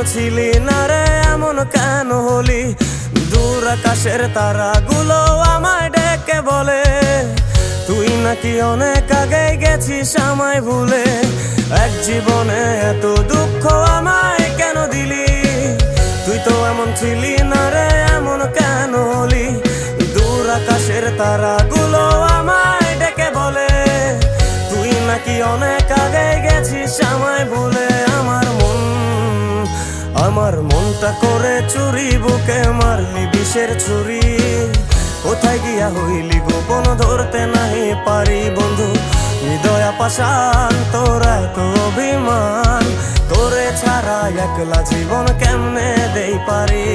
ছিলি না রে এমন কেন হলি? দূর আকাশের তারাগুলো আমায় ডেকে বলে তুই নাকি অনেক আগে গেছিস আমায় ভুলে। এক জীবনে এত দুঃখ আমায় কেন দিলি? তুই তো এমন ছিলি না রে এমন কেন হলি? দূর আকাশের তারাগুলো আমায় ডেকে বলে তুই নাকি অনেক আগে গেছিস আমায় ভুলে। আমার মনটা করে চুরি, বুকে মারলি বিষের ছুরি। কোথায় গিয়া হইলি গোপন ধরতে নাহি পারি বন্ধু। হৃদয়া পাষাণ তোর এত অভিমান, তোরে ছাড়া একলা জীবন কেমনে দেই পারি?